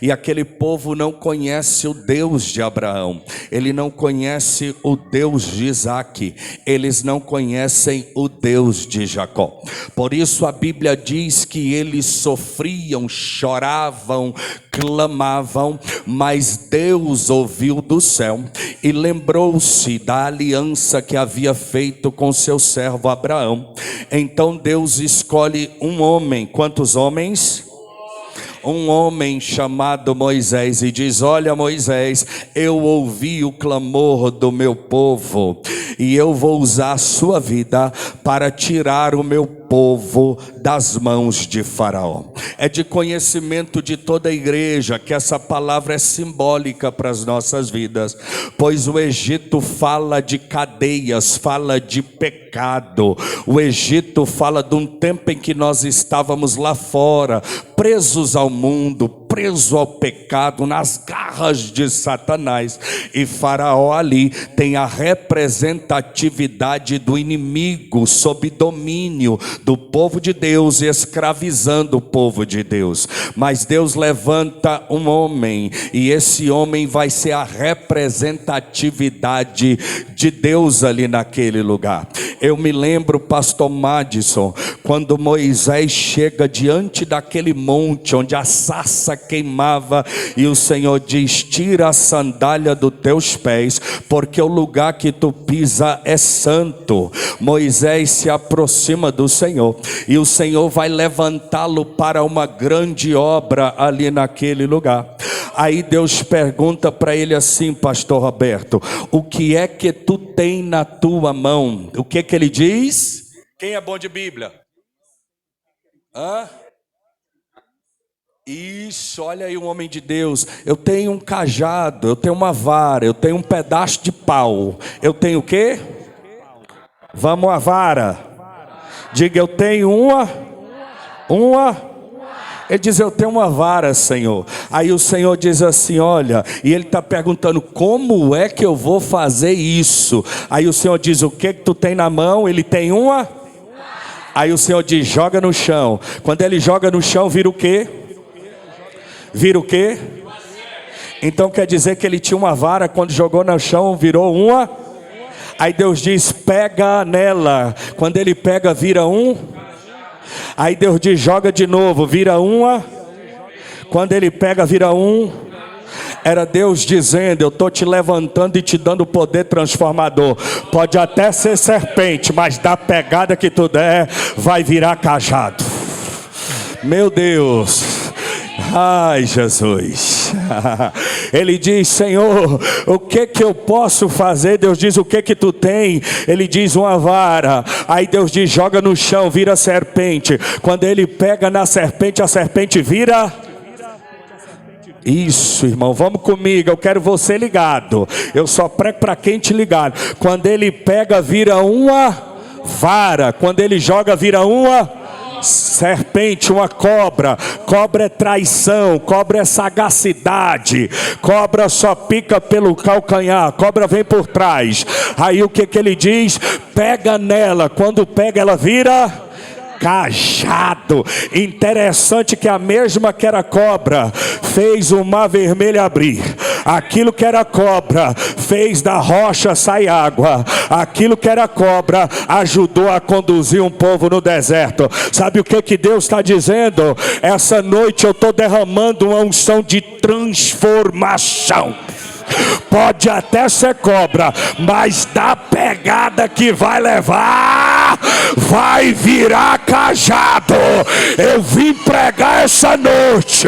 E aquele povo não conhece o Deus de Abraão, ele não conhece o Deus de Isaque, eles não conhecem o Deus de Jacó. Por isso a Bíblia diz que eles sofriam, choravam, clamavam, mas Deus ouviu do céu e lembrou-se da aliança que havia feito com seu servo Abraão. Então Deus escolhe um homem. Quantos homens? Um homem chamado Moisés, e diz: olha, Moisés, eu ouvi o clamor do meu povo e eu vou usar a sua vida para tirar o meu povo das mãos de Faraó. É de conhecimento de toda a igreja que essa palavra é simbólica para as nossas vidas, pois o Egito fala de cadeias, fala de pecado. O Egito fala de um tempo em que nós estávamos lá fora, presos ao mundo, preso ao pecado, nas garras de Satanás. E Faraó ali tem a representatividade do inimigo sob domínio do povo de Deus, escravizando o povo de Deus. Mas Deus levanta um homem, e esse homem vai ser a representatividade de Deus ali naquele lugar. Eu me lembro, pastor Madison, quando Moisés chega diante daquele monte onde a sarça queimava, e o Senhor diz: tira a sandália dos teus pés, porque o lugar que tu pisa é santo. Moisés se aproxima do Senhor, e o Senhor vai levantá-lo para uma grande obra ali naquele lugar. Aí Deus pergunta para ele assim, pastor Roberto: o que é que tu tem na tua mão? O que que ele diz? Quem é bom de Bíblia? Hã? Isso, olha aí um homem de Deus. Eu tenho um cajado, eu tenho uma vara, eu tenho um pedaço de pau. Eu tenho o quê? Vamos a vara. Diga: eu tenho uma. Ele diz: eu tenho uma vara, Senhor. Aí o Senhor diz assim: olha, e ele está perguntando: como é que eu vou fazer isso? Aí o Senhor diz: o que tu tem na mão? Ele tem uma. Aí o Senhor diz: joga no chão. Quando ele joga no chão, vira o quê? Vira o quê? Então quer dizer que ele tinha uma vara, quando jogou no chão, virou uma. Aí Deus diz: pega nela. Quando ele pega, vira um. Aí Deus diz: joga de novo, vira uma. Quando ele pega, vira um. Era Deus dizendo: eu estou te levantando e te dando poder transformador. Pode até ser serpente, mas da pegada que tu der, vai virar cajado. Meu Deus. Ai, Jesus. Ele diz: Senhor, o que que eu posso fazer? Deus diz: o que que tu tem? Ele diz: uma vara. Aí Deus diz: joga no chão, vira serpente. Quando ele pega na serpente, a serpente vira. Isso, irmão, vamos comigo, eu quero você ligado. Eu só prego para quem te ligado. Quando ele pega, vira uma vara. Quando ele joga, vira uma serpente, uma cobra. Cobra é traição, cobra é sagacidade. Cobra só pica pelo calcanhar, cobra vem por trás. Aí o que que ele diz? Pega nela. Quando pega, ela vira cajado. Interessante que a mesma que era cobra fez o mar vermelho abrir. Aquilo que era cobra fez da rocha sair água. Aquilo que era cobra ajudou a conduzir um povo no deserto. Sabe o que que Deus está dizendo? Essa noite eu estou derramando uma unção de transformação. Pode até ser cobra, mas da pegada que vai levar, vai virar cajado. Eu vim pregar essa noite,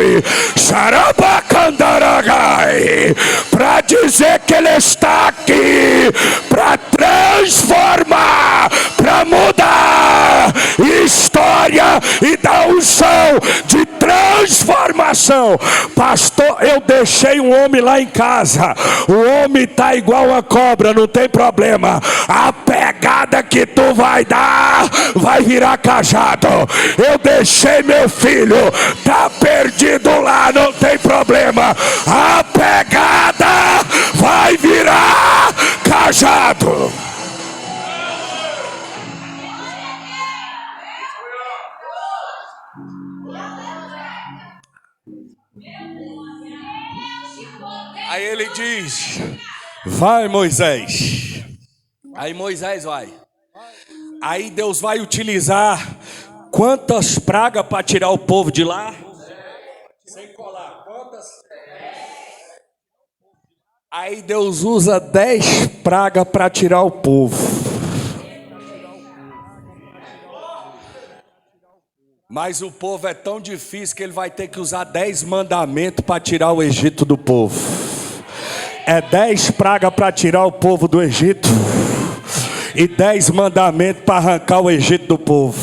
Sarabacandaragai, para dizer que Ele está aqui para transformar, para mudar história e dar unção de transformação. Pastor, eu deixei um homem lá em casa. O homem está igual a cobra, não tem problema. A pegada que tu vai dar vai virar cajado. Eu deixei meu filho, tá perdido lá, não tem problema. A pegada vai virar cajado. Aí ele diz: vai, Moisés. Aí Moisés vai. Aí Deus vai utilizar quantas pragas para tirar o povo de lá? Sem colar, quantas? Aí Deus usa 10 pragas para tirar o povo. Mas o povo é tão difícil que ele vai ter que usar 10 mandamentos para tirar o Egito do povo. É 10 pragas para tirar o povo do Egito e 10 mandamentos para arrancar o Egito do povo.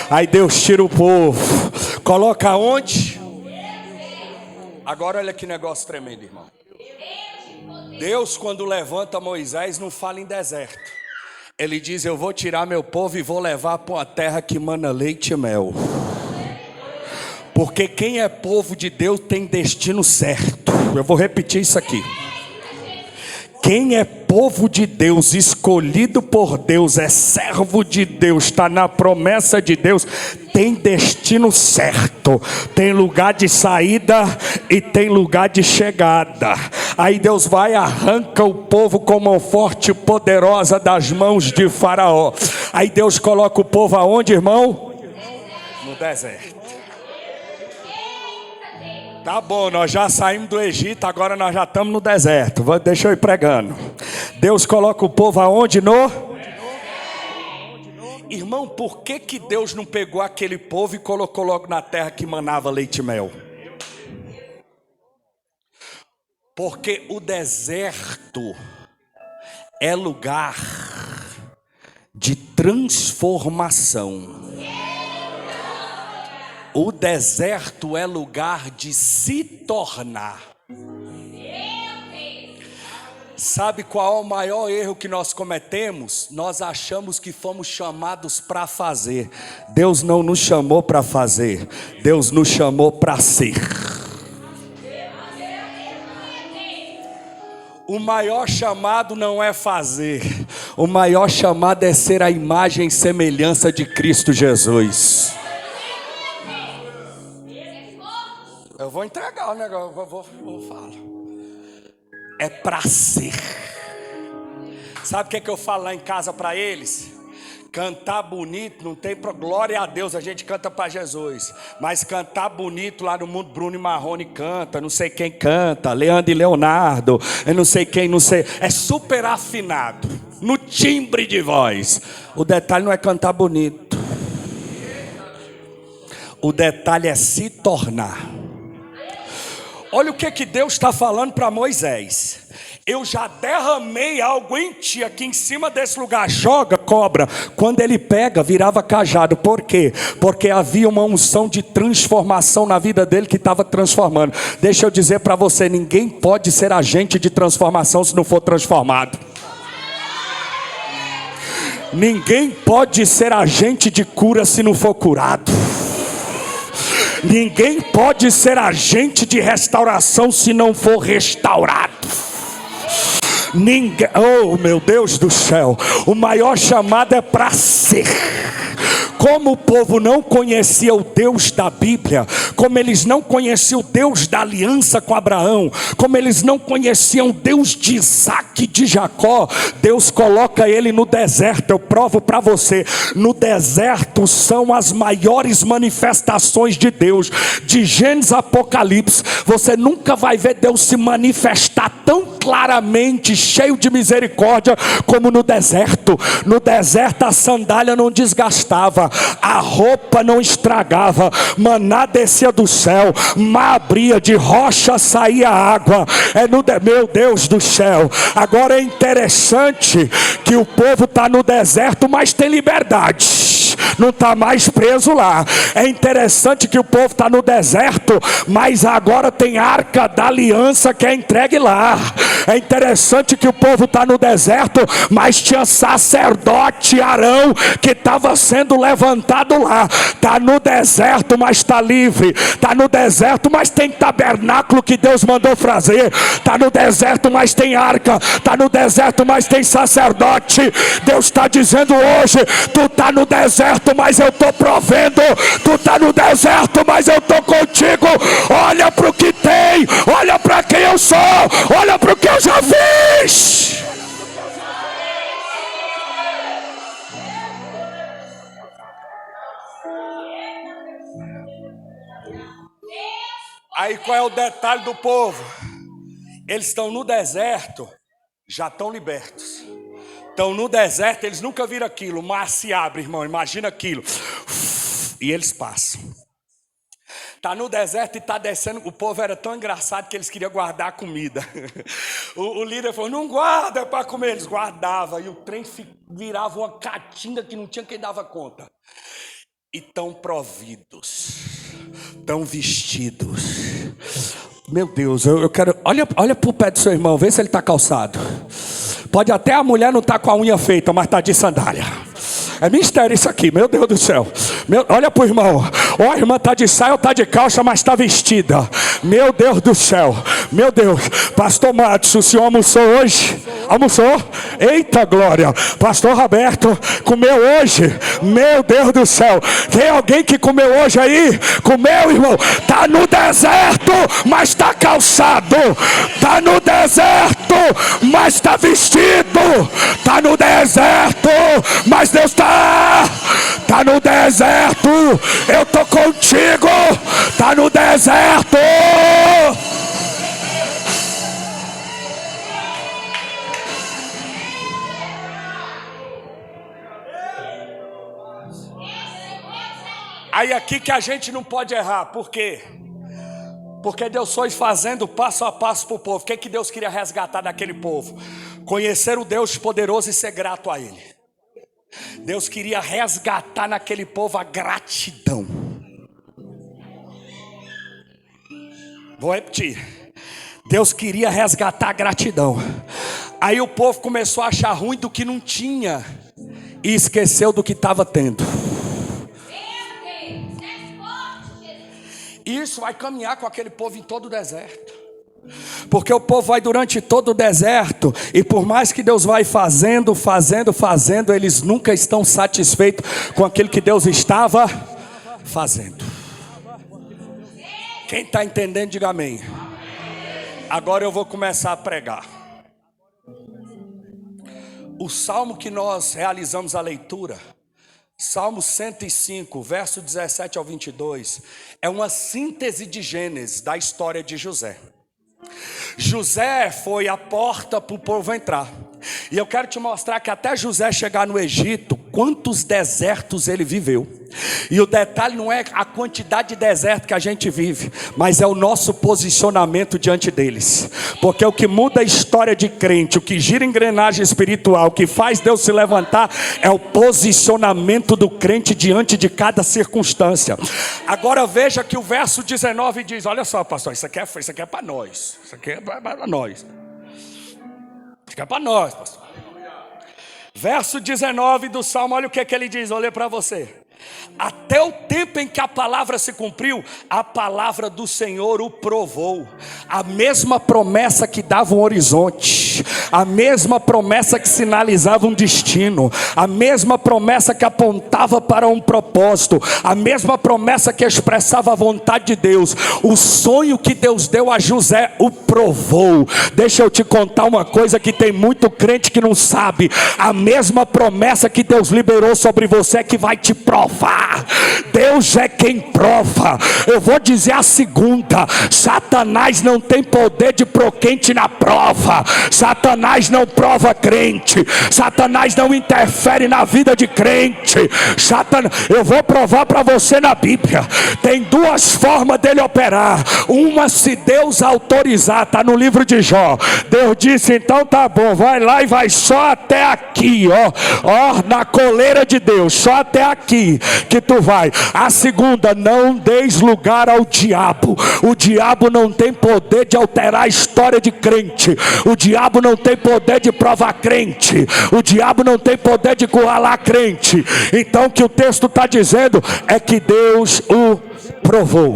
Aí Deus tira o povo, coloca onde? Agora olha que negócio tremendo, irmão. Deus, quando levanta Moisés, não fala em deserto. Ele diz: eu vou tirar meu povo e vou levar para uma terra que mana leite e mel. Porque quem é povo de Deus tem destino certo. Eu vou repetir isso aqui. Quem é povo de Deus, escolhido por Deus, é servo de Deus, está na promessa de Deus, tem destino certo, tem lugar de saída e tem lugar de chegada. Aí Deus vai e arranca o povo com mão forte e poderosa das mãos de Faraó. Aí Deus coloca o povo aonde, irmão? No deserto. Tá bom, nós já saímos do Egito, agora nós já estamos no deserto. Deixa eu ir pregando. Deus coloca o povo aonde? Irmão, por que Deus não pegou aquele povo e colocou logo na terra que manava leite e mel? Porque o deserto é lugar de transformação. O deserto é lugar de se tornar. Sabe qual é o maior erro que nós cometemos? Nós achamos que fomos chamados para fazer. Deus não nos chamou para fazer. Deus nos chamou para ser. O maior chamado não é fazer. O maior chamado é ser a imagem e semelhança de Cristo Jesus. Eu vou entregar o negócio, eu vou falar. É para ser. Sabe o que eu falo lá em casa para eles? Cantar bonito não tem glória a Deus, a gente canta para Jesus. Mas cantar bonito lá no mundo, Bruno e Marrone canta, não sei quem canta, Leandro e Leonardo, eu não sei quem, não sei. É super afinado, no timbre de voz. O detalhe não é cantar bonito. O detalhe é se tornar. Olha o que Deus está falando para Moisés. Eu já derramei algo em ti aqui em cima desse lugar. Joga, cobra. Quando ele pega, virava cajado. Por quê? Porque havia uma unção de transformação na vida dele que estava transformando. Deixa eu dizer para você, ninguém pode ser agente de transformação se não for transformado. Ninguém pode ser agente de cura se não for curado. Ninguém pode ser agente de restauração se não for restaurado. Ninguém, oh meu Deus do céu, o maior chamado é para ser. Como o povo não conhecia o Deus da Bíblia, como eles não conheciam o Deus da aliança com Abraão, como eles não conheciam o Deus de Isaac e de Jacó, Deus coloca ele no deserto. Eu provo para você, no deserto são as maiores manifestações de Deus. De Gênesis a Apocalipse, você nunca vai ver Deus se manifestar tão claramente, cheio de misericórdia, como no deserto. No deserto a sandália não desgastava, a roupa não estragava, maná descia do céu, mar abria, de rocha saía água. Meu Deus do céu. Agora é interessante que o povo está no deserto, mas tem liberdade, não está mais preso lá. É interessante que o povo está no deserto, mas agora tem arca da aliança que é entregue lá. É interessante que o povo está no deserto, mas tinha sacerdote Arão que estava sendo levantado lá. Está no deserto, mas está livre. Está no deserto, mas tem tabernáculo que Deus mandou fazer. Está no deserto, mas tem arca. Está no deserto, mas tem sacerdote. Deus está dizendo hoje: tu está no deserto, mas eu estou provendo. Tu está no deserto, mas eu estou contigo. Olha para o que tem, olha para para quem eu sou, olha para o que eu já fiz. Aí qual é o detalhe do povo? Eles estão no deserto, já estão libertos. Estão no deserto, eles nunca viram aquilo. O mar se abre, irmão, imagina aquilo. E eles passam. Está no deserto e está descendo. O povo era tão engraçado que eles queriam guardar a comida. O líder falou, não guarda para comer. Eles guardavam. E o trem virava uma caatinga que não tinha quem dava conta. E tão providos, tão vestidos. Meu Deus, eu quero... Olha para o pé do seu irmão, vê se ele está calçado. Pode até a mulher não estar com a unha feita, mas está de sandália. É mistério isso aqui, meu Deus do céu. Olha para o irmão. Ó, a irmã está de saia ou está de calça, mas está vestida. Meu Deus do céu. Meu Deus. Pastor Matos, o senhor almoçou hoje? Almoçou? Eita glória. Pastor Roberto, comeu hoje? Meu Deus do céu. Tem alguém que comeu hoje aí? Comeu, irmão? Está no deserto, mas está calçado. Está no deserto, mas está vestido. Está no deserto, mas Deus está no deserto. Eu estou contigo. Está no deserto. Aí aqui que a gente não pode errar. Por quê? Porque Deus foi fazendo passo a passo para o povo. O que Deus queria resgatar daquele povo? Conhecer o Deus poderoso e ser grato a Ele. Deus queria resgatar naquele povo a gratidão. Vou repetir. Deus queria resgatar a gratidão. Aí o povo começou a achar ruim do que não tinha e esqueceu do que estava tendo. Isso vai caminhar com aquele povo em todo o deserto. Porque o povo vai durante todo o deserto. E por mais que Deus vai fazendo, eles nunca estão satisfeitos com aquilo que Deus estava fazendo. Quem está entendendo, diga amém. Agora eu vou começar a pregar. O salmo que nós realizamos a leitura, Salmo 105, verso 17 ao 22, é uma síntese de Gênesis da história de José. José foi a porta para o povo entrar. E eu quero te mostrar que até José chegar no Egito, quantos desertos ele viveu. E o detalhe não é a quantidade de deserto que a gente vive, mas é o nosso posicionamento diante deles. Porque o que muda a história de crente, o que gira a engrenagem espiritual, o que faz Deus se levantar, é o posicionamento do crente diante de cada circunstância. Agora veja que o verso 19 diz, olha só pastor, isso aqui é para nós. Isso aqui é para nós. Isso aqui é para nós, pastor. Verso 19 do Salmo, olha o que ele diz, olha para você. Até o tempo em que a palavra se cumpriu, a palavra do Senhor o provou. A mesma promessa que dava um horizonte, a mesma promessa que sinalizava um destino, a mesma promessa que apontava para um propósito, a mesma promessa que expressava a vontade de Deus. O sonho que Deus deu a José o provou. Deixa eu te contar uma coisa que tem muito crente que não sabe. A mesma promessa que Deus liberou sobre você é que vai te provar. Deus é quem prova. Eu vou dizer a segunda: Satanás não tem poder de pôr crente na prova. Satanás não prova crente. Satanás não interfere na vida de crente. Eu vou provar para você na Bíblia. Tem duas formas dele operar. Uma, se Deus autorizar, está no livro de Jó. Deus disse, então tá bom, vai lá e vai só até aqui, ó, na coleira de Deus, só até aqui que tu vai. A segunda, não deis lugar ao diabo. O diabo não tem poder de alterar a história de crente. O diabo não tem poder de provar crente. O diabo não tem poder de curralar crente. Então o que o texto está dizendo é que Deus o provou.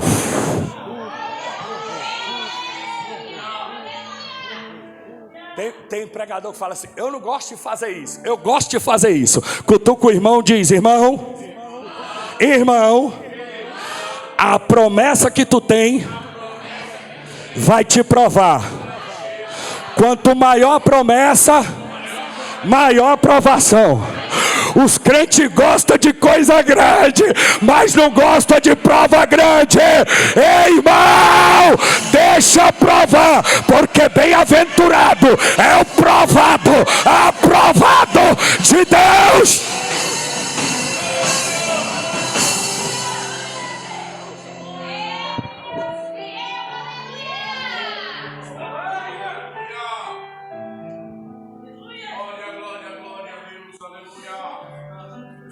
Tem pregador que fala assim, eu não gosto de fazer isso, eu gosto de fazer isso. Cutuca o irmão, diz, irmão, a promessa que tu tem vai te provar. Quanto maior a promessa, maior a provação. Os crentes gostam de coisa grande, mas não gostam de prova grande. Ei, irmão, deixa provar, porque bem-aventurado é o provado, aprovado de Deus.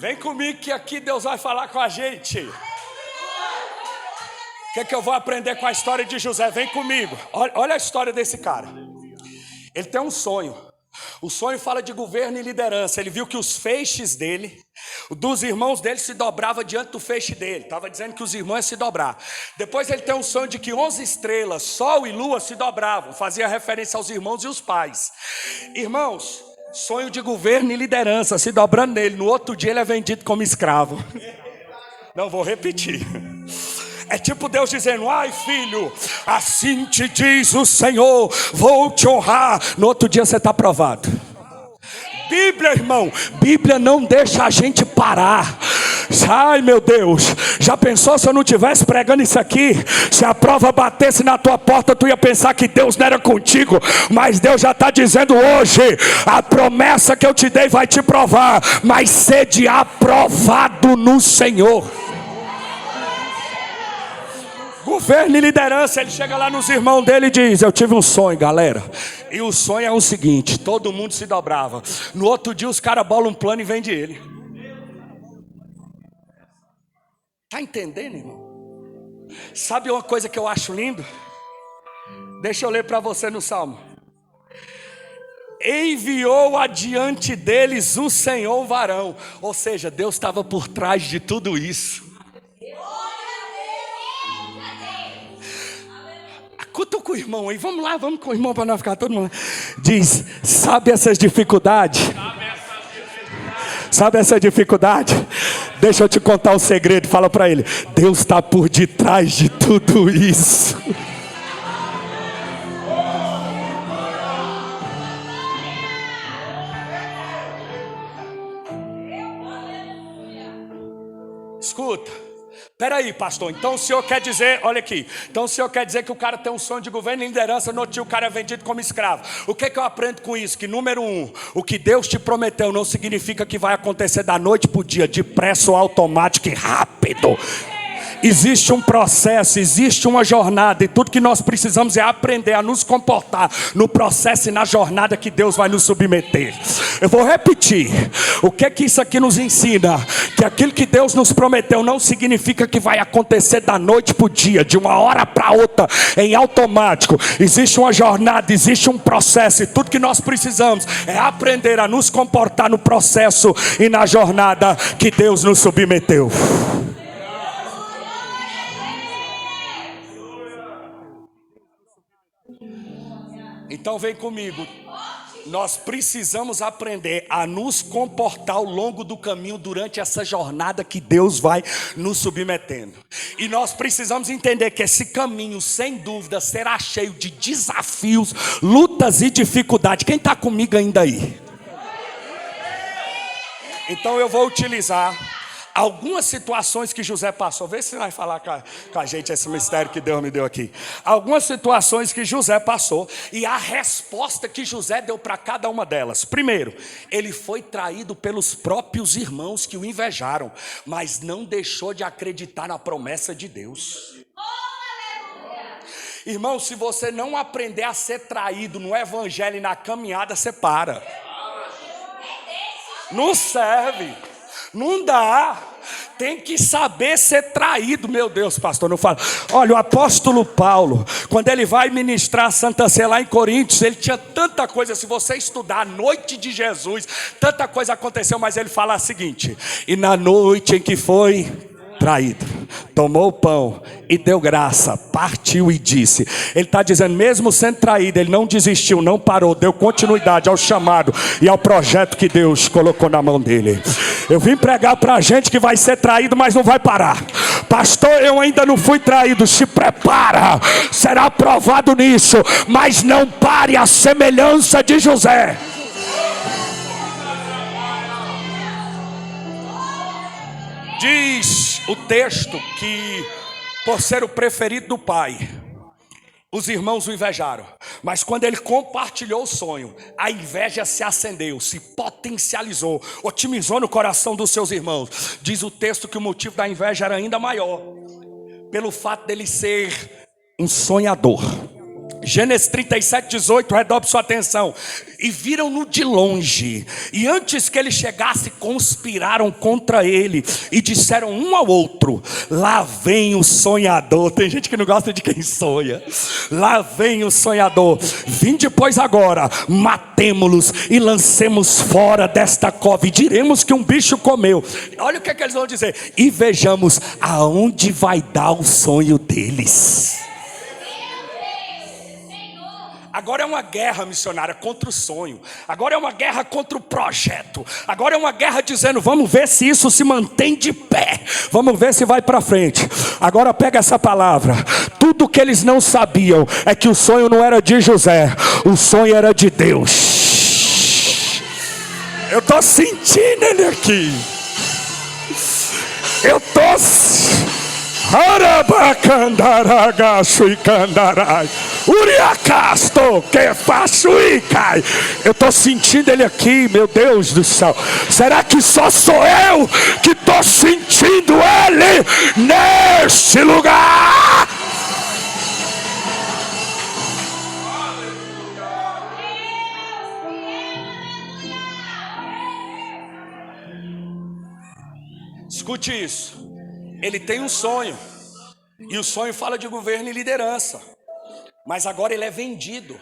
Vem comigo que aqui Deus vai falar com a gente. O que eu vou aprender com a história de José? Vem comigo. Olha a história desse cara. Ele tem um sonho. O sonho fala de governo e liderança. Ele viu que os feixes dele, dos irmãos dele, se dobrava diante do feixe dele. Estava dizendo que os irmãos iam se dobrar. Depois ele tem um sonho de que 11 estrelas, sol e lua se dobravam. Fazia referência aos irmãos e os pais. Irmãos, sonho de governo e liderança, se dobrando nele. No outro dia ele é vendido como escravo. Não vou repetir. É tipo Deus dizendo: ai filho, assim te diz o Senhor, vou te honrar. No outro dia você está aprovado. Bíblia, irmão, Bíblia não deixa a gente parar. Ai meu Deus, já pensou se eu não estivesse pregando isso aqui? Se a prova batesse na tua porta, tu ia pensar que Deus não era contigo. Mas Deus já está dizendo hoje: a promessa que eu te dei vai te provar, mas sede aprovado no Senhor. Governo e liderança. Ele chega lá nos irmãos dele e diz: eu tive um sonho, galera. E o sonho é o seguinte: todo mundo se dobrava. No outro dia os caras bolam um plano e vendem ele. Está entendendo, irmão? Sabe uma coisa que eu acho lindo? Deixa eu ler para você no Salmo. Enviou adiante deles o Senhor varão. Ou seja, Deus estava por trás de tudo isso. Cuta com o irmão aí, vamos lá, vamos com o irmão para não ficar todo mundo. Diz: sabe essas dificuldades? Sabe essa dificuldade? Deixa eu te contar um segredo. Fala para ele: Deus está por detrás de tudo isso. Escuta. Peraí, pastor, então o senhor quer dizer, olha aqui, então o senhor quer dizer que o cara tem um sonho de governo e liderança, no outro dia o cara é vendido como escravo. O que eu aprendo com isso? Que número 1, o que Deus te prometeu não significa que vai acontecer da noite para o dia, depressa ou automático e rápido. Existe um processo, existe uma jornada, e tudo que nós precisamos é aprender a nos comportar no processo e na jornada que Deus vai nos submeter. Eu vou repetir. O que isso aqui nos ensina? Que aquilo que Deus nos prometeu não significa que vai acontecer da noite para o dia, de uma hora para outra, em automático. Existe uma jornada, existe um processo, e tudo que nós precisamos é aprender a nos comportar no processo e na jornada que Deus nos submeteu. Então vem comigo. Nós precisamos aprender a nos comportar ao longo do caminho durante essa jornada que Deus vai nos submetendo. E nós precisamos entender que esse caminho, sem dúvida, será cheio de desafios, lutas e dificuldades. Quem está comigo ainda aí? Então eu vou utilizar algumas situações que José passou. Vê se vai falar com a gente esse mistério que Deus me deu aqui. Algumas situações que José passou e a resposta que José deu para cada uma delas. Primeiro, ele foi traído pelos próprios irmãos que o invejaram, mas não deixou de acreditar na promessa de Deus. Irmão, se você não aprender a ser traído no evangelho e na caminhada, você para. Não serve. Não dá. Tem que saber ser traído. Meu Deus, pastor, não fala. Olha, o apóstolo Paulo, quando ele vai ministrar a Santa Sé lá em Coríntios, ele tinha tanta coisa. Se você estudar a noite de Jesus, tanta coisa aconteceu, mas ele fala o seguinte: e na noite em que foi traído, tomou o pão e deu graça, partiu e disse. Ele está dizendo, mesmo sendo traído, ele não desistiu, não parou, deu continuidade ao chamado e ao projeto que Deus colocou na mão dele. Eu vim pregar para a gente que vai ser traído, mas não vai parar, Pastor, eu ainda não fui traído. Se prepara, será provado nisso. Mas não pare a semelhança de José. Diz o texto que, por ser o preferido do pai, os irmãos o invejaram. Mas quando ele compartilhou o sonho, a inveja se acendeu, se potencializou, otimizou no coração dos seus irmãos. Diz o texto que o motivo da inveja era ainda maior, pelo fato dele ser um sonhador. Gênesis 37:18, redobre sua atenção. E viram-no de longe, e antes que ele chegasse, conspiraram contra ele, e disseram um ao outro: lá vem o sonhador. Tem gente que não gosta de quem sonha. Lá vem o sonhador. Vinde, pois, agora, matemo-los e lancemos fora desta cova, e diremos que um bicho comeu. Olha o que eles vão dizer: e vejamos aonde vai dar o sonho deles. Agora é uma guerra missionária contra o sonho. Agora é uma guerra contra o projeto. Agora é uma guerra dizendo: vamos ver se isso se mantém de pé. Vamos ver se vai para frente. Agora pega essa palavra. Tudo que eles não sabiam é que o sonho não era de José. O sonho era de Deus. Eu estou sentindo ele aqui. Eu estou... Eu estou sentindo ele aqui, meu Deus do céu. Será que só sou eu que estou sentindo ele neste lugar? Escute isso. Ele tem um sonho, e o sonho fala de governo e liderança, mas agora ele é vendido.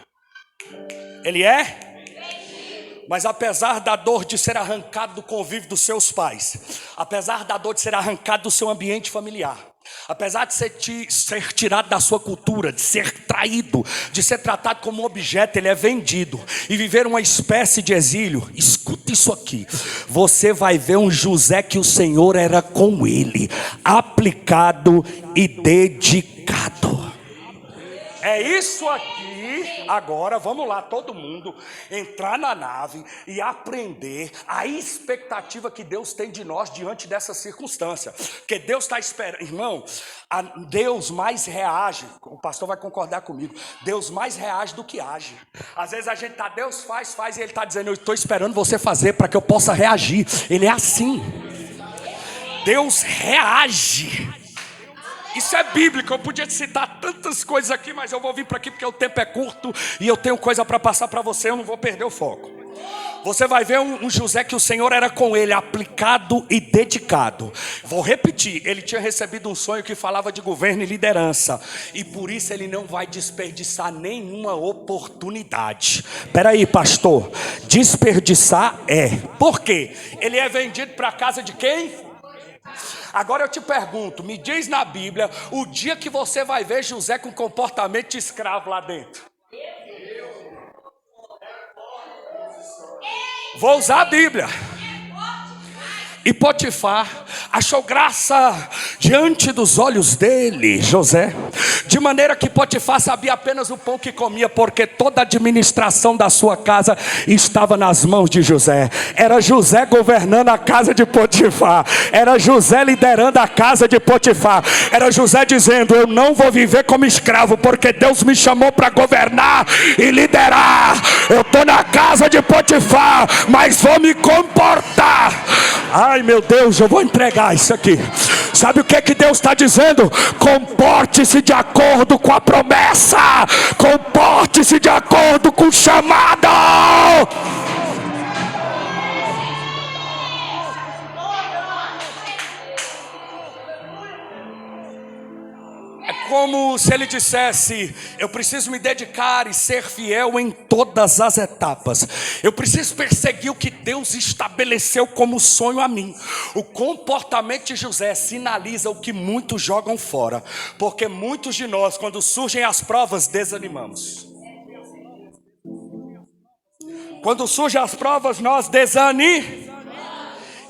Ele é? Mas apesar da dor de ser arrancado do convívio dos seus pais, apesar da dor de ser arrancado do seu ambiente familiar, apesar de ser tirado da sua cultura, de ser traído, de ser tratado como um objeto, ele é vendido e viver uma espécie de exílio. Escuta isso aqui. Você vai ver um José que o Senhor era com ele, aplicado e dedicado. É isso aqui. Agora vamos lá, todo mundo entrar na nave e aprender a expectativa que Deus tem de nós diante dessa circunstância. Porque Deus está esperando, irmão. Deus mais reage. O pastor vai concordar comigo. Deus mais reage do que age. Às vezes a gente tá, Deus faz e ele está dizendo: eu estou esperando você fazer para que eu possa reagir. Ele é assim. Deus reage. Isso é bíblico. Eu podia te citar tantas coisas aqui, mas eu vou vir para aqui porque o tempo é curto e eu tenho coisa para passar para você. Eu não vou perder o foco. Você vai ver um José que o Senhor era com ele, aplicado e dedicado. Vou repetir, ele tinha recebido um sonho que falava de governo e liderança, e por isso ele não vai desperdiçar nenhuma oportunidade. Espera aí, pastor, desperdiçar é. Por quê? Ele é vendido para a casa de quem? Agora eu te pergunto, me diz na Bíblia o dia que você vai ver José com comportamento de escravo lá dentro. Vou usar a Bíblia. E Potifar achou graça diante dos olhos dele, José, de maneira que Potifar sabia apenas o pão que comia, porque toda a administração da sua casa estava nas mãos de José. Era José governando a casa de Potifar, era José liderando a casa de Potifar, era José dizendo: eu não vou viver como escravo, porque Deus me chamou para governar e liderar. Eu estou na casa de Potifar, mas vou me comportar. Ai meu Deus, eu vou entregar isso aqui. Sabe o que Deus está dizendo? Comporte-se de acordo com a promessa. Comporte-se de acordo com o chamado. É como se ele dissesse: eu preciso me dedicar e ser fiel em todas as etapas. Eu preciso perseguir o que Deus estabeleceu como sonho a mim. O comportamento de José sinaliza o que muitos jogam fora, porque muitos de nós, quando surgem as provas, desanimamos. Quando surgem as provas, nós desanimamos.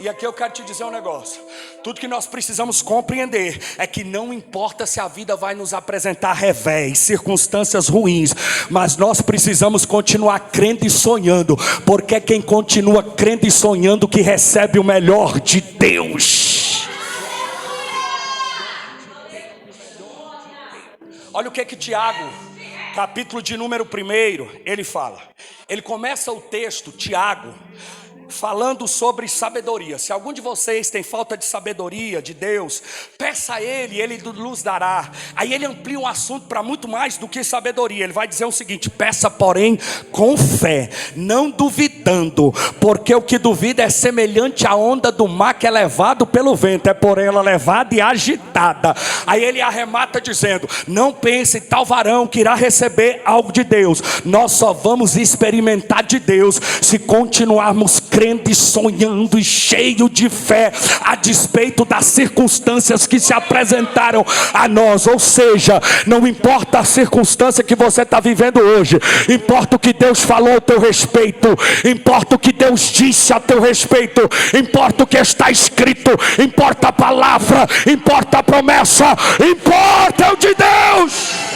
E aqui eu quero te dizer um negócio. Tudo que nós precisamos compreender é que não importa se a vida vai nos apresentar revés, circunstâncias ruins, mas nós precisamos continuar crendo e sonhando, porque é quem continua crendo e sonhando que recebe o melhor de Deus. Olha o que Tiago, capítulo de número 1, ele fala. Ele começa o texto, Tiago, falando sobre sabedoria. Se algum de vocês tem falta de sabedoria de Deus, peça a Ele, Ele nos dará. Aí ele amplia um assunto para muito mais do que sabedoria. Ele vai dizer o seguinte: peça porém com fé, não duvidando, porque o que duvida é semelhante à onda do mar que é levado pelo vento, é por ela levada e agitada. Aí ele arremata dizendo: não pense tal varão que irá receber algo de Deus. Nós só vamos experimentar de Deus se continuarmos crendo e sonhando e cheio de fé, a despeito das circunstâncias que se apresentaram a nós. Ou seja, não importa a circunstância que você está vivendo hoje, importa o que Deus falou a teu respeito, importa o que Deus disse a teu respeito, importa o que está escrito, importa a palavra, importa a promessa, importa o de Deus.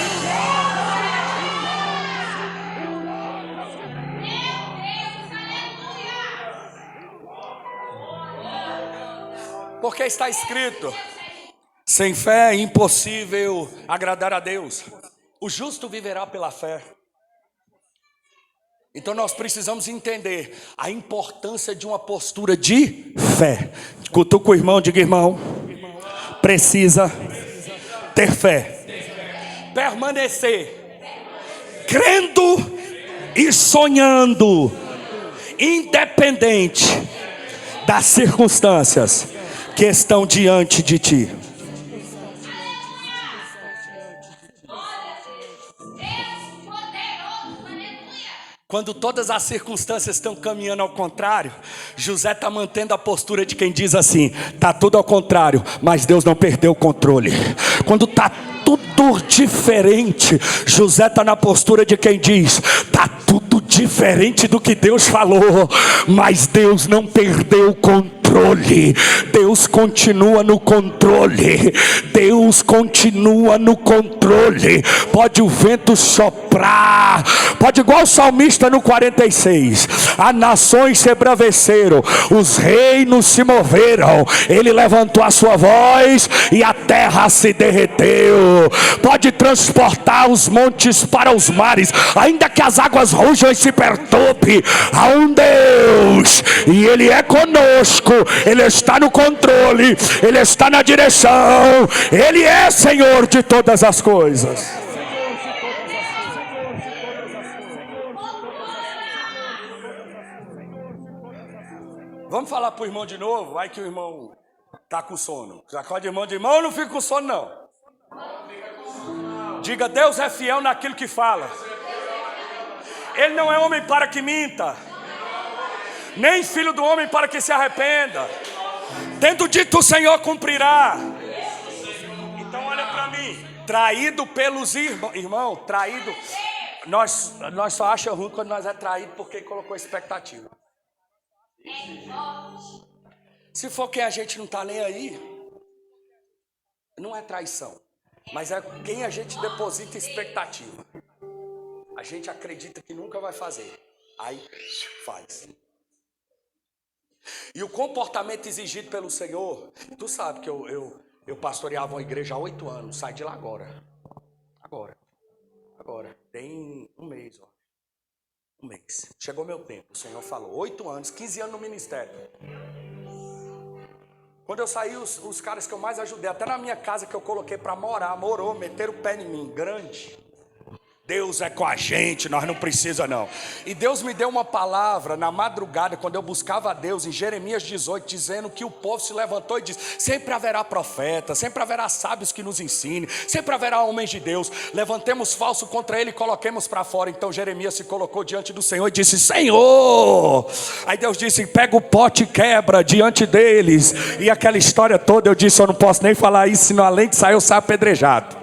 Porque está escrito: sem fé é impossível agradar a Deus. O justo viverá pela fé. Então nós precisamos entender a importância de uma postura de fé. Cutuca o irmão, diga: irmão, precisa ter fé. Permanecer crendo e sonhando, independente das circunstâncias que estão diante de ti. Quando todas as circunstâncias estão caminhando ao contrário, José está mantendo a postura de quem diz assim: está tudo ao contrário, mas Deus não perdeu o controle. Quando está tudo diferente, José está na postura de quem diz: está tudo diferente do que Deus falou, mas Deus não perdeu o controle. Deus continua no controle. Deus continua no controle. Pode o vento soprar, pode, igual o salmista no 46, as nações se embraveceram, os reinos se moveram, ele levantou a sua voz e a terra se derreteu. Pode transportar os montes para os mares, ainda que as águas rujam e se perturbe. Há um Deus e Ele é conosco. Ele está no controle, Ele está na direção, Ele é Senhor de todas as coisas. Vamos falar para o irmão de novo? Vai que o irmão está com sono. Sacode o irmão de irmão, eu não fico com sono não. Diga: Deus é fiel naquilo que fala. Ele não é homem para que minta, nem filho do homem para que se arrependa. Tendo dito, o Senhor cumprirá. Então olha para mim: traído pelos irmãos. Irmão, traído, nós só achamos ruim quando nós é traído porque colocou expectativa. Se for quem a gente não está nem aí, não é traição, mas é quem a gente deposita expectativa. A gente acredita que nunca vai fazer, aí faz. E o comportamento exigido pelo Senhor, tu sabe que eu pastoreava uma igreja há 8 anos, sai de lá agora, tem um mês, ó. Um mês, chegou meu tempo, o Senhor falou, 8 anos, 15 anos no ministério. Quando eu saí, os caras que eu mais ajudei, até na minha casa que eu coloquei para morar, morou, meteram o pé em mim, grande. Deus é com a gente, nós não precisamos não. E Deus me deu uma palavra na madrugada, quando eu buscava a Deus, em Jeremias 18, dizendo que o povo se levantou e disse: sempre haverá profeta, sempre haverá sábios que nos ensinem, sempre haverá homens de Deus. Levantemos falso contra ele e coloquemos para fora. Então Jeremias se colocou diante do Senhor e disse: Senhor. Aí Deus disse: pega o pote e quebra diante deles. E aquela história toda, eu disse: eu não posso nem falar isso, senão além de sair eu saio apedrejado.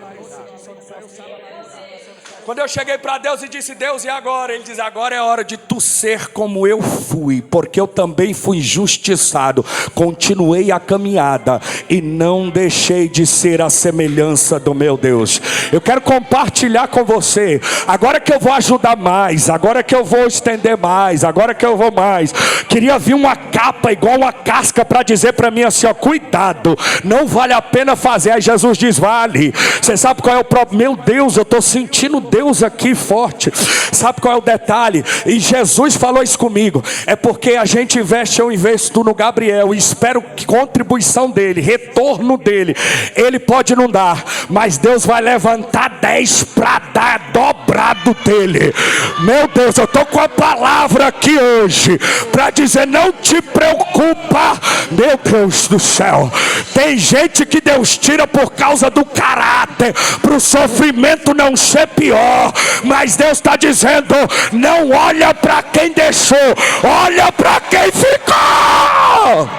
Quando eu cheguei para Deus e disse: Deus, e agora? Ele diz: agora é hora de tu ser como eu fui, porque eu também fui injustiçado. Continuei a caminhada e não deixei de ser a semelhança do meu Deus. Eu quero compartilhar com você, agora que eu vou ajudar mais, agora que eu vou estender mais, agora que eu vou mais. Queria vir uma capa igual uma casca para dizer para mim assim: ó, cuidado, não vale a pena fazer. Aí Jesus diz: vale. Você sabe qual é o problema? Meu Deus, eu estou sentindo Deus aqui forte. Sabe qual é o detalhe? E Jesus falou isso comigo. É porque a gente investe, eu investo no Gabriel e espero que contribuição dele, retorno dele, ele pode não dar, mas Deus vai levantar 10 para dar dobrado dele. Meu Deus, eu estou com a palavra aqui hoje para dizer: não te preocupa. Meu Deus do céu, tem gente que Deus tira por causa do caráter, para o sofrimento não ser pior, mas Deus está dizendo: não olha para quem deixou, olha para quem ficou.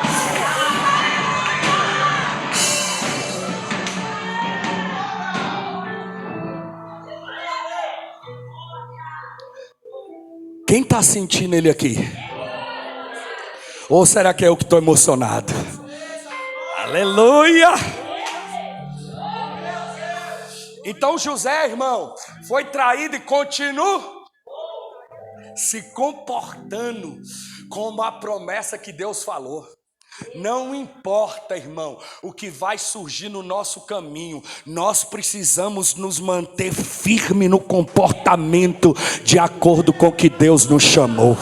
Quem está sentindo ele aqui? Ou será que é eu que estou emocionado? Aleluia! Então José, irmão, foi traído e continua se comportando como a promessa que Deus falou. Não importa, irmão, o que vai surgir no nosso caminho, nós precisamos nos manter firme no comportamento de acordo com o que Deus nos chamou.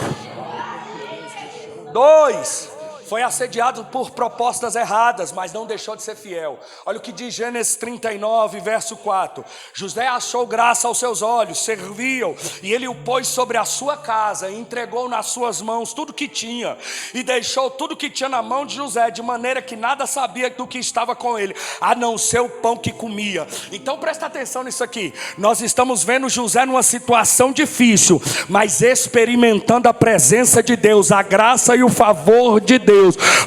2. Foi assediado por propostas erradas, mas não deixou de ser fiel. Olha o que diz Gênesis 39, verso 4. José achou graça aos seus olhos, serviu, e ele o pôs sobre a sua casa, e entregou nas suas mãos tudo que tinha, e deixou tudo que tinha na mão de José, de maneira que nada sabia do que estava com ele, a não ser o pão que comia. Então presta atenção nisso aqui. Nós estamos vendo José numa situação difícil, mas experimentando a presença de Deus, a graça e o favor de Deus.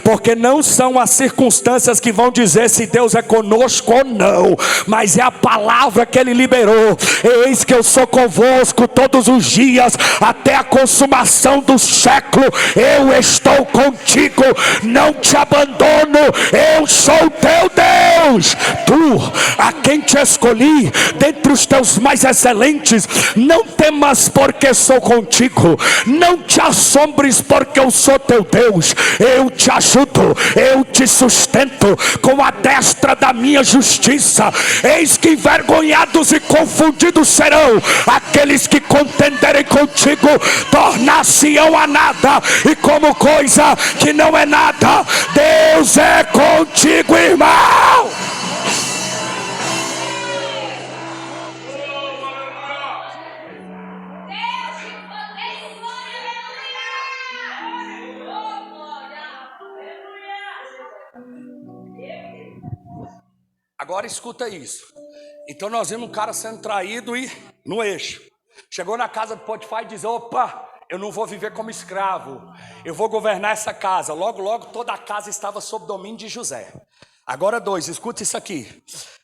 Porque não são as circunstâncias que vão dizer se Deus é conosco ou não, mas é a palavra que ele liberou: eis que eu sou convosco todos os dias até a consumação do século. Eu estou contigo, não te abandono, eu sou teu Deus. Tu, a quem te escolhi dentre os teus mais excelentes, não temas, porque sou contigo, não te assombres, porque eu sou teu Deus. Eu te ajudo, eu te sustento com a destra da minha justiça. Eis que envergonhados e confundidos serão aqueles que contenderem contigo, tornar-se-ão a nada, e como coisa que não é nada. Deus é contigo, irmão. Agora escuta isso. Então nós vimos um cara sendo traído e no eixo. Chegou na casa do Potifar e diz: opa, eu não vou viver como escravo, eu vou governar essa casa. Logo, logo toda a casa estava sob domínio de José. Agora 2, escuta isso aqui.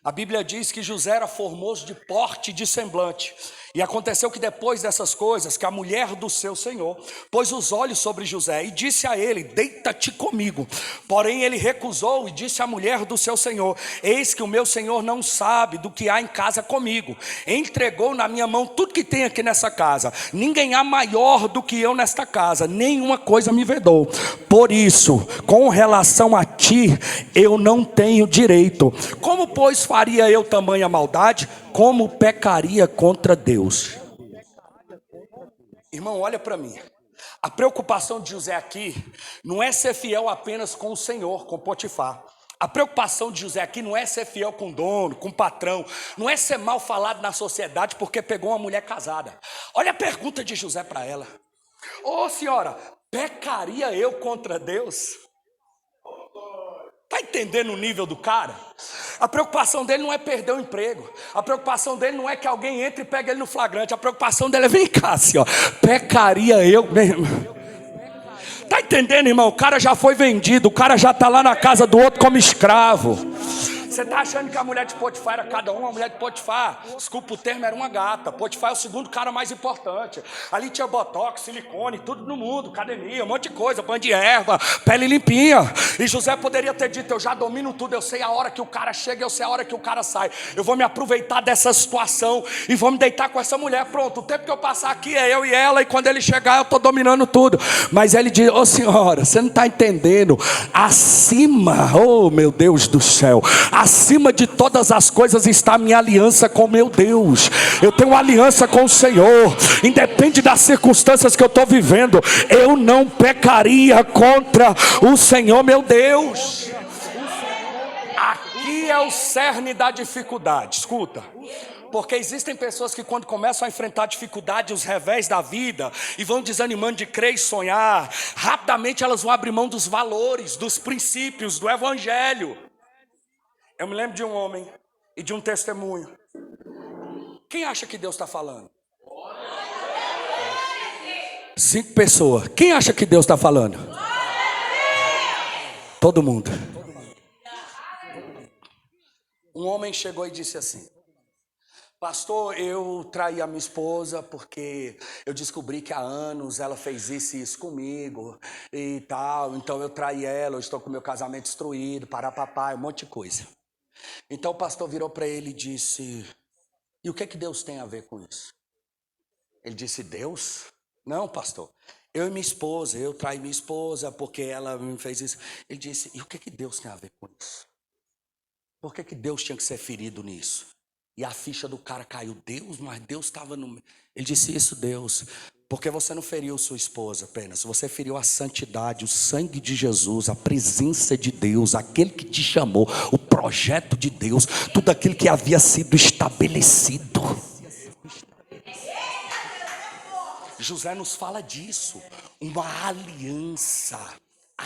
A Bíblia diz que José era formoso de porte e de semblante. E aconteceu que depois dessas coisas, que a mulher do seu senhor pôs os olhos sobre José e disse a ele: deita-te comigo. Porém ele recusou e disse à mulher do seu senhor: eis que o meu senhor não sabe do que há em casa comigo. Entregou na minha mão tudo que tem aqui nessa casa. Ninguém há maior do que eu nesta casa, nenhuma coisa me vedou. Por isso, com relação a ti, eu não tenho direito. Como, pois, faria eu tamanha maldade? Como pecaria contra Deus? Irmão, olha para mim. A preocupação de José aqui não é ser fiel apenas com o Senhor, com Potifar. A preocupação de José aqui não é ser fiel com o dono, com o patrão. Não é ser mal falado na sociedade porque pegou uma mulher casada. Olha a pergunta de José para ela: ô senhora, pecaria eu contra Deus? Está entendendo o nível do cara? A preocupação dele não é perder o emprego. A preocupação dele não é que alguém entre e pegue ele no flagrante. A preocupação dele é: vem cá, assim, ó, pecaria eu mesmo? Está entendendo, irmão? O cara já foi vendido, o cara já está lá na casa do outro como escravo. Você tá achando que a mulher de Potifar era cada uma? A mulher de Potifar, desculpa o termo, era uma gata. Potifar é o segundo cara mais importante. Ali tinha botox, silicone, tudo no mundo, academia, um monte de coisa, banho de erva, pele limpinha. E José poderia ter dito: eu já domino tudo, eu sei a hora que o cara chega, eu sei a hora que o cara sai. Eu vou me aproveitar dessa situação e vou me deitar com essa mulher. Pronto, o tempo que eu passar aqui é eu e ela, e quando ele chegar eu tô dominando tudo. Mas ele diz: ô senhora, você não está entendendo, acima, oh meu Deus do céu, acima de todas as coisas está a minha aliança com meu Deus. Eu tenho uma aliança com o Senhor, independe das circunstâncias que eu estou vivendo, eu não pecaria contra o Senhor meu Deus. Aqui é o cerne da dificuldade, escuta. Porque existem pessoas que quando começam a enfrentar dificuldade, os revés da vida, e vão desanimando de crer e sonhar, rapidamente elas vão abrir mão dos valores, dos princípios, do evangelho. Eu me lembro de um homem e de um testemunho. Quem acha que Deus está falando? 5 pessoas. Quem acha que Deus está falando? Todo mundo. Um homem chegou e disse assim: pastor, eu traí a minha esposa porque eu descobri que há anos ela fez isso e isso comigo e tal. Então eu traí ela, eu estou com meu casamento destruído, papai, um monte de coisa. Então o pastor virou para ele e disse: e o que é que Deus tem a ver com isso? Ele disse: Deus? Não, pastor. Eu e minha esposa, eu traí minha esposa porque ela me fez isso. Ele disse: e o que é que Deus tem a ver com isso? Por que Deus tinha que ser ferido nisso? E a ficha do cara caiu. Deus, mas Deus estava no... Ele disse: isso, Deus, porque você não feriu sua esposa apenas, você feriu a santidade, o sangue de Jesus, a presença de Deus, aquele que te chamou, o projeto de Deus, tudo aquilo que havia sido estabelecido. José nos fala disso, uma aliança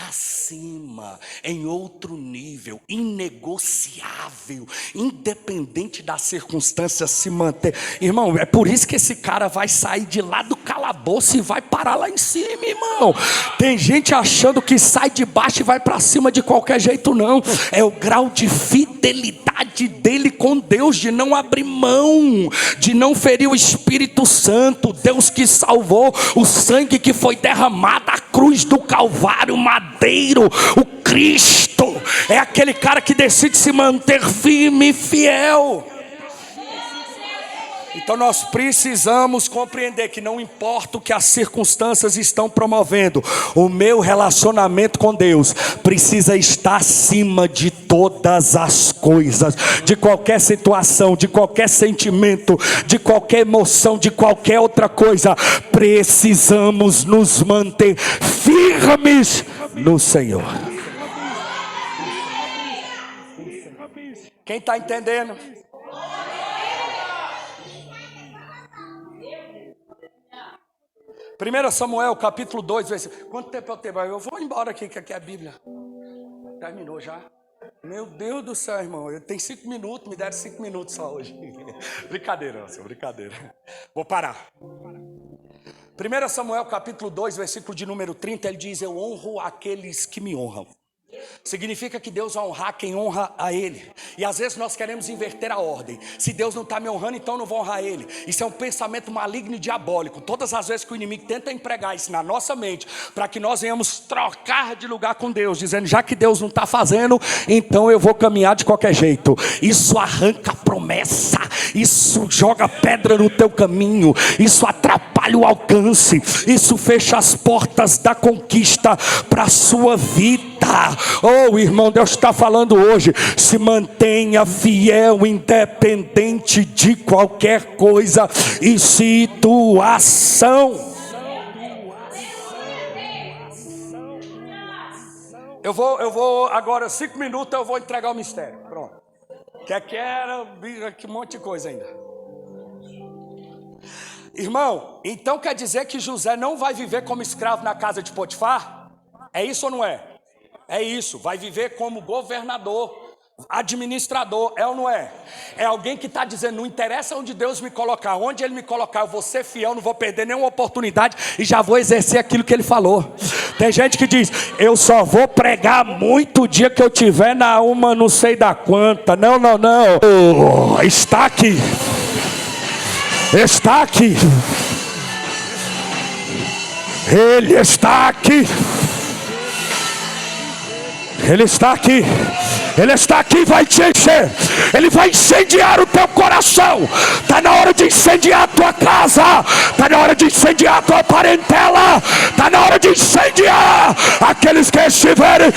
acima, em outro nível, inegociável, independente das circunstâncias, se manter. Irmão, é por isso que esse cara vai sair de lá do calabouço e vai parar lá em cima, irmão. Tem gente achando que sai de baixo e vai para cima de qualquer jeito. Não, é o grau de fidelidade dele com Deus, de não abrir mão, de não ferir o Espírito Santo, Deus que salvou, o sangue que foi derramado, a cruz do Calvário, madeiro, o Cristo, é aquele cara que decide se manter firme e fiel. Então nós precisamos compreender que não importa o que as circunstâncias estão promovendo, o meu relacionamento com Deus precisa estar acima de todas as coisas, de qualquer situação, de qualquer sentimento, de qualquer emoção, de qualquer outra coisa. Precisamos nos manter firmes no Senhor. Quem está entendendo? 1 Samuel capítulo 2, versículo. Quanto tempo eu tenho? Eu vou embora aqui, que aqui é a Bíblia. Terminou já? Meu Deus do céu, irmão. Eu tenho 5 minutos, me deram 5 minutos só hoje. Brincadeira, seu, brincadeira. Vou parar. 1 Samuel capítulo 2, versículo de número 30, ele diz: eu honro aqueles que me honram. Significa que Deus vai honrar quem honra a Ele. E às vezes nós queremos inverter a ordem. Se Deus não está me honrando, então eu não vou honrar Ele. Isso é um pensamento maligno e diabólico. Todas as vezes que o inimigo tenta empregar isso na nossa mente, para que nós venhamos trocar de lugar com Deus, dizendo: já que Deus não está fazendo, então eu vou caminhar de qualquer jeito. Isso arranca a promessa, isso joga pedra no teu caminho, isso atrapalha o alcance, isso fecha as portas da conquista para a sua vida. Oh, irmão, Deus está falando hoje: se mantenha fiel, independente de qualquer coisa e situação. Eu vou agora 5 minutos, eu vou entregar o mistério. Pronto. Que um monte de coisa ainda. Irmão, então quer dizer que José não vai viver como escravo na casa de Potifar? É isso ou não é? É isso, vai viver como governador, administrador, é ou não é? É alguém que está dizendo: não interessa onde Deus me colocar, onde Ele me colocar, eu vou ser fiel, não vou perder nenhuma oportunidade e já vou exercer aquilo que Ele falou. Tem gente que diz: eu só vou pregar muito o dia que eu tiver na uma não sei da quanta. Não, não, não. Está aqui. Está aqui. Ele está aqui. Ele está aqui. Ele está aqui e vai te encher. Ele vai incendiar o teu coração. Está na hora de incendiar a tua casa. Está na hora de incendiar a tua parentela. Está na hora de incendiar aqueles que estiverem.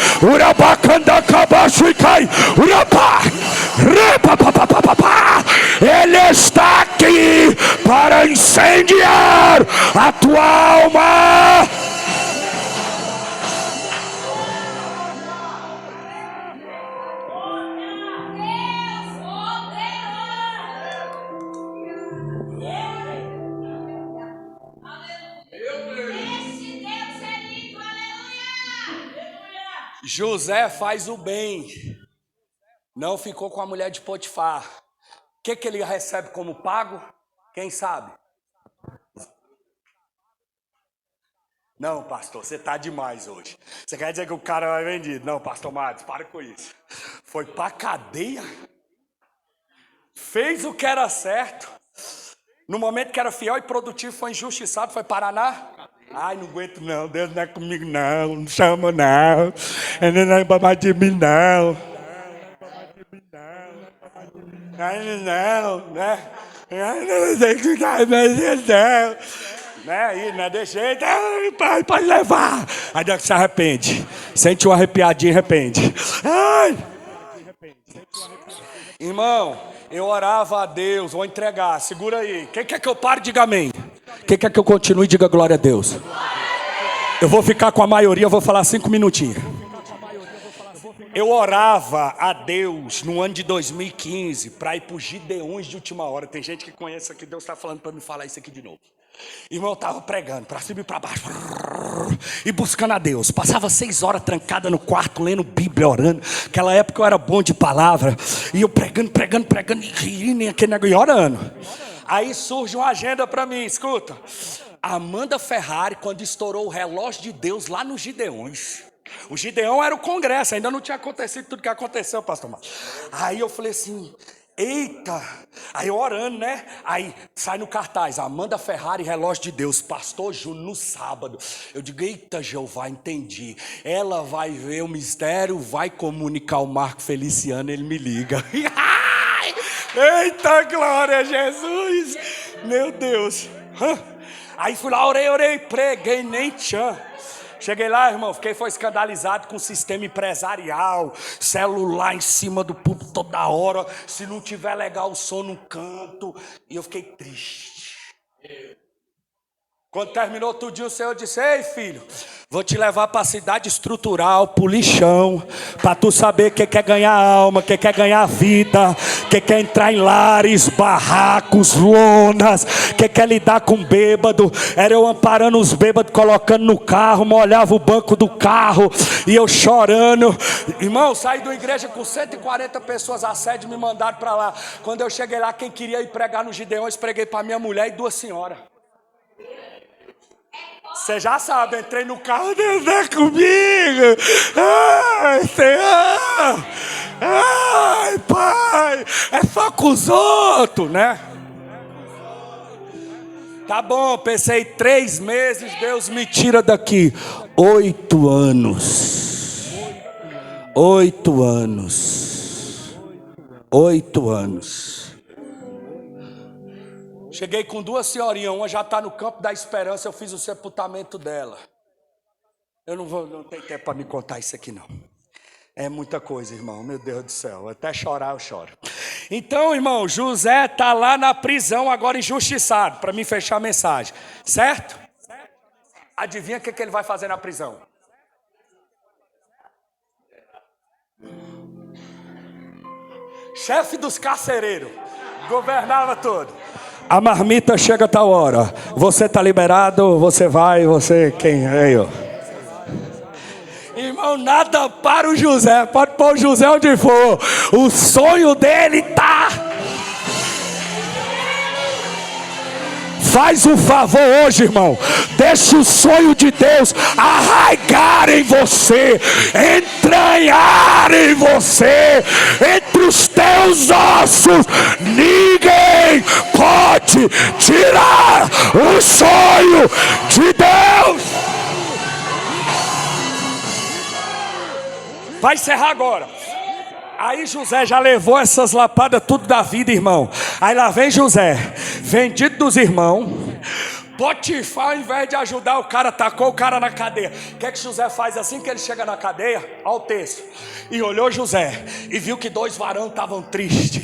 Ele está aqui para incendiar a tua alma. José faz o bem, não ficou com a mulher de Potifar. O que ele recebe como pago? Quem sabe? Não, pastor, você está demais hoje. Você quer dizer que o cara vai vendido? Não, pastor Matos, para com isso. Foi para cadeia, fez o que era certo, no momento que era fiel e produtivo, foi injustiçado, foi Paraná. Ai, não aguento não, Deus não é comigo não, não chama não, ele não é babado de mim não. Ai, não, né? Ai, não sei que tá, mas não. Né, aí, não é de jeito, pai, pode levar. Aí Deus se arrepende, sente uma arrepiadinha e arrepende. Ai. Irmão, eu orava a Deus, vou entregar, segura aí. Quem quer que eu pare, diga amém. Quem quer que eu continue, diga glória a Deus. Eu vou ficar com a maioria, eu vou falar 5 minutinhos. Eu orava a Deus no ano de 2015 para ir para os Gideões de última hora. Tem gente que conhece aqui, Deus está falando para me falar isso aqui de novo. Irmão, eu estava pregando para cima e para baixo e buscando a Deus. Passava 6 horas trancada no quarto, lendo Bíblia, orando. Naquela época eu era bom de palavra. E eu pregando e aquele negócio, e orando. Aí surge uma agenda para mim, escuta. Amanda Ferrari, quando estourou o relógio de Deus lá nos Gideões. O Gideão era o congresso, ainda não tinha acontecido tudo que aconteceu, pastor Marcos. Aí eu falei assim, eita. Aí eu orando, né? Aí sai no cartaz, Amanda Ferrari, relógio de Deus, pastor Júnior, no sábado. Eu digo, eita Jeová, entendi. Ela vai ver o mistério, vai comunicar o Marco Feliciano, ele me liga. Eita glória a Jesus, meu Deus. Aí fui lá, orei, preguei, nem tchan. Cheguei lá, irmão, foi escandalizado com o sistema empresarial, celular em cima do púlpito toda hora, se não tiver legal o som no canto, e eu fiquei triste. Quando terminou tudo, o Senhor disse, ei filho, vou te levar para a cidade estrutural, para o lixão, para tu saber que quer ganhar alma, que quer ganhar vida, que quer entrar em lares, barracos, lonas, que quer lidar com bêbado. Era eu amparando os bêbados, colocando no carro, molhava o banco do carro, e eu chorando. Irmão, saí da igreja com 140 pessoas, a sede me mandaram para lá. Quando eu cheguei lá, quem queria ir pregar no Gideões, preguei para minha mulher e 2 senhoras. Você já sabe, entrei no carro, Deus é comigo. Ai, Senhor. Ai, Pai. É só com os outros, né? Tá bom, pensei 3 meses, Deus me tira daqui. 8 anos. 8 anos. 8 anos. Cheguei com 2 senhorinhas, uma já está no campo da esperança, eu fiz o sepultamento dela. Eu não tenho tempo para me contar isso aqui não. É muita coisa, irmão, meu Deus do céu, até chorar eu choro. Então, irmão, José está lá na prisão agora injustiçado, para mim fechar a mensagem, certo? Adivinha o que ele vai fazer na prisão? Chefe dos carcereiros, governava tudo. A marmita chega a tal hora. Você está liberado, você vai, você quem? É eu. Irmão, nada para o José. Pode pôr o José onde for. O sonho dele tá Faz um favor hoje, irmão. Deixa o sonho de Deus arraigar em você, entranhar em você, entre os teus ossos. Ninguém pode tirar o sonho de Deus. Vai encerrar agora. Aí José já levou essas lapadas tudo da vida, irmão. Aí lá vem José, vendido dos irmãos. Potifar, ao invés de ajudar o cara, tacou o cara na cadeia. O que é que José faz assim que ele chega na cadeia? Olha o texto. E olhou José e viu que 2 varões estavam tristes.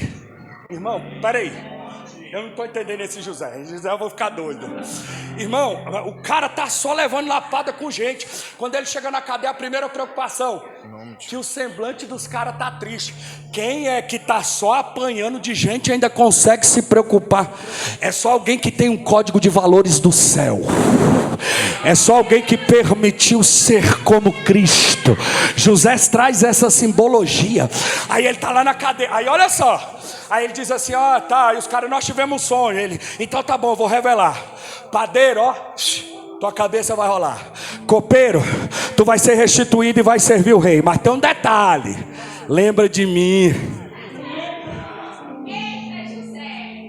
Irmão, peraí. Eu não estou entendendo esse José. José, eu vou ficar doido. Irmão, o cara tá só levando lapada com gente. Quando ele chega na cadeia, a primeira preocupação, que o semblante dos caras tá triste. Quem é que tá só apanhando de gente e ainda consegue se preocupar? É só alguém que tem um código de valores do céu. É só alguém que permitiu ser como Cristo. José traz essa simbologia. Aí ele tá lá na cadeia. Aí olha só. Aí ele diz assim, tá, e os caras, nós tivemos um sonho. Ele, então tá bom, vou revelar. Padeiro, tua cabeça vai rolar. Copeiro, tu vai ser restituído e vai servir o rei. Mas tem um detalhe, lembra de mim.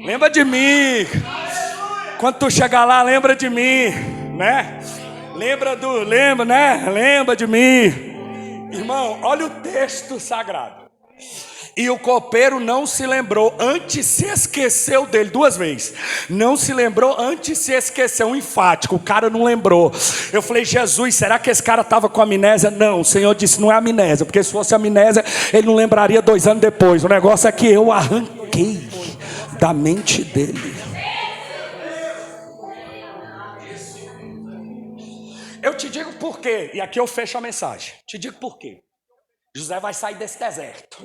Lembra de mim. Quando tu chegar lá, lembra de mim, né? Lembra de mim. Irmão, olha o texto sagrado. E o copeiro não se lembrou, antes se esqueceu dele 2 vezes. Não se lembrou, antes se esqueceu. Um enfático, o cara não lembrou. Eu falei, Jesus, será que esse cara estava com amnésia? Não, o Senhor disse, não é amnésia. Porque se fosse amnésia, ele não lembraria 2 anos depois. O negócio é que eu arranquei da mente dele. Eu te digo por quê, e aqui eu fecho a mensagem. Te digo por quê. José vai sair desse deserto.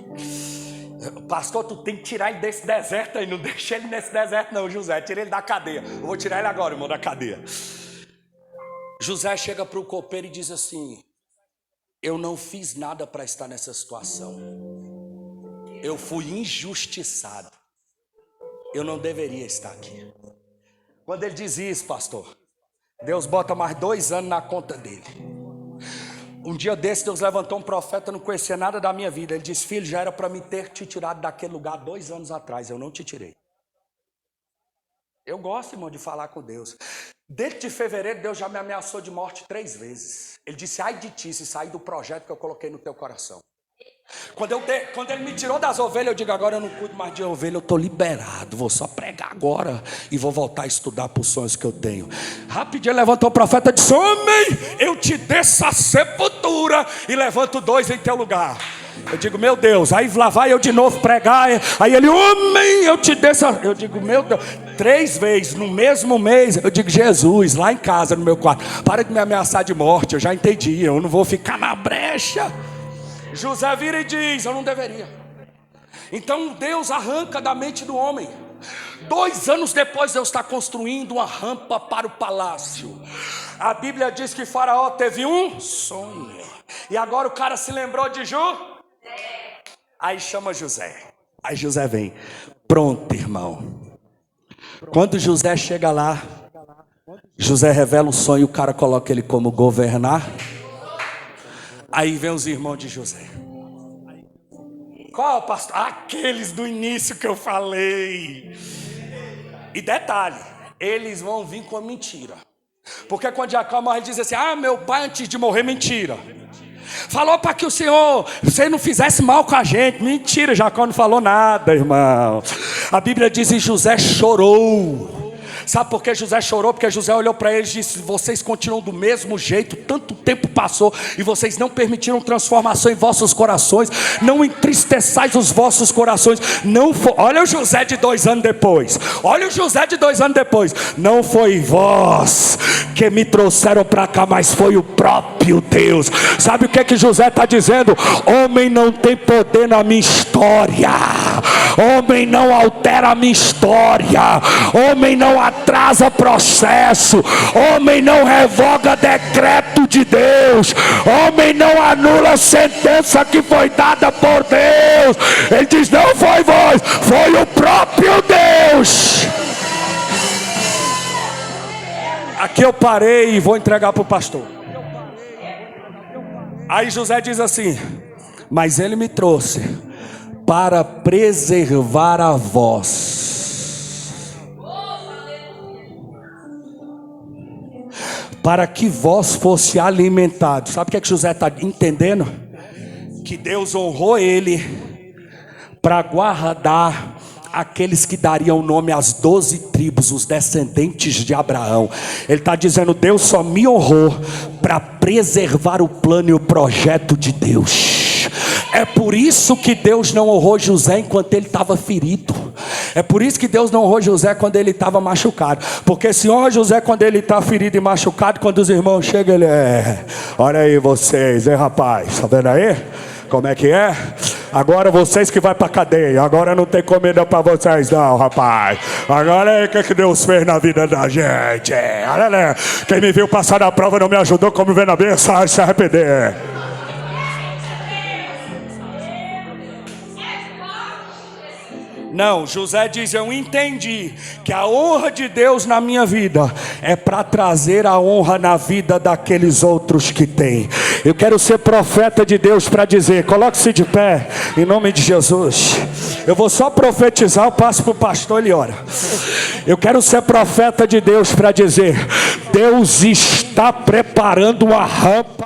Pastor, tu tem que tirar ele desse deserto aí. Não deixa ele nesse deserto não, José. Tira ele da cadeia. Eu vou tirar ele agora, irmão, da cadeia. José chega para o copeiro e diz assim, eu não fiz nada para estar nessa situação. Eu fui injustiçado. Eu não deveria estar aqui. Quando ele diz isso, pastor, Deus bota mais 2 anos na conta dele. Um dia desse, Deus levantou um profeta, não conhecia nada da minha vida. Ele disse, filho, já era para me ter te tirado daquele lugar 2 anos atrás. Eu não te tirei. Eu gosto, irmão, de falar com Deus. Desde fevereiro, Deus já me ameaçou de morte 3 vezes. Ele disse, ai de ti, se sair do projeto que eu coloquei no teu coração. Quando ele me tirou das ovelhas, eu digo, agora eu não cuido mais de ovelha, eu estou liberado, vou só pregar agora e vou voltar a estudar por sonhos que eu tenho. Rapidinho levantou o profeta e disse, homem, eu te desço a sepultura e levanto 2 em teu lugar. Eu digo, meu Deus, aí lá vai eu de novo pregar. Aí ele, homem, eu te desço. Eu digo, meu Deus, 3 vezes no mesmo mês. Eu digo, Jesus, lá em casa, no meu quarto, para de me ameaçar de morte, eu já entendi, eu não vou ficar na brecha. José vira e diz, eu não deveria. Então Deus arranca da mente do homem. 2 anos depois Deus está construindo uma rampa para o palácio. A Bíblia diz que Faraó teve um sonho. E agora o cara se lembrou de Aí chama José. Aí José vem. Pronto, irmão. Quando José chega lá, José revela o sonho e o cara coloca ele como governar. Aí vem os irmãos de José. Qual, pastor? Aqueles do início que eu falei. E detalhe, eles vão vir com a mentira. Porque quando Jacó morre, ele diz assim, meu pai antes de morrer, mentira. Falou para que o Senhor, você não fizesse mal com a gente. Mentira, Jacó não falou nada, irmão. A Bíblia diz que José chorou. Sabe por que José chorou? Porque José olhou para eles e disse, vocês continuam do mesmo jeito, tanto tempo passou e vocês não permitiram transformação em vossos corações, não entristeçais os vossos corações. Olha o José de 2 anos depois, não foi vós que me trouxeram para cá, mas foi o próprio Deus. Sabe o que José está dizendo? Homem não tem poder na minha história, homem não altera a minha história, homem não atrasa processo, homem não revoga decreto de Deus, homem não anula sentença que foi dada por Deus. Ele diz, não foi vós, foi o próprio Deus. Aqui eu parei e vou entregar para o pastor. Aí José diz assim: mas ele me trouxe para preservar a vós, para que vós fosse alimentado. Sabe o que é que José está entendendo? Que Deus honrou ele para guardar aqueles que dariam nome às 12 tribos, os descendentes de Abraão. Ele está dizendo: Deus só me honrou para preservar o plano e o projeto de Deus. É por isso que Deus não honrou José enquanto ele estava ferido. É por isso que Deus não honrou José quando ele estava machucado. Porque se honra José quando ele está ferido e machucado, quando os irmãos chegam, ele olha aí vocês, hein, rapaz, tá vendo aí? Como é que é? Agora vocês que vai pra cadeia. Agora não tem comida pra vocês não, rapaz. Agora o que Deus fez na vida da gente? Olha, quem me viu passar na prova não me ajudou, como vê na bênção, vai se arrepender. Não, José diz: eu entendi que a honra de Deus na minha vida é para trazer a honra na vida daqueles outros que têm. Eu quero ser profeta de Deus para dizer, coloque-se de pé em nome de Jesus. Eu vou só profetizar, eu passo para o pastor, ele ora. Eu quero ser profeta de Deus para dizer: Deus está preparando uma rampa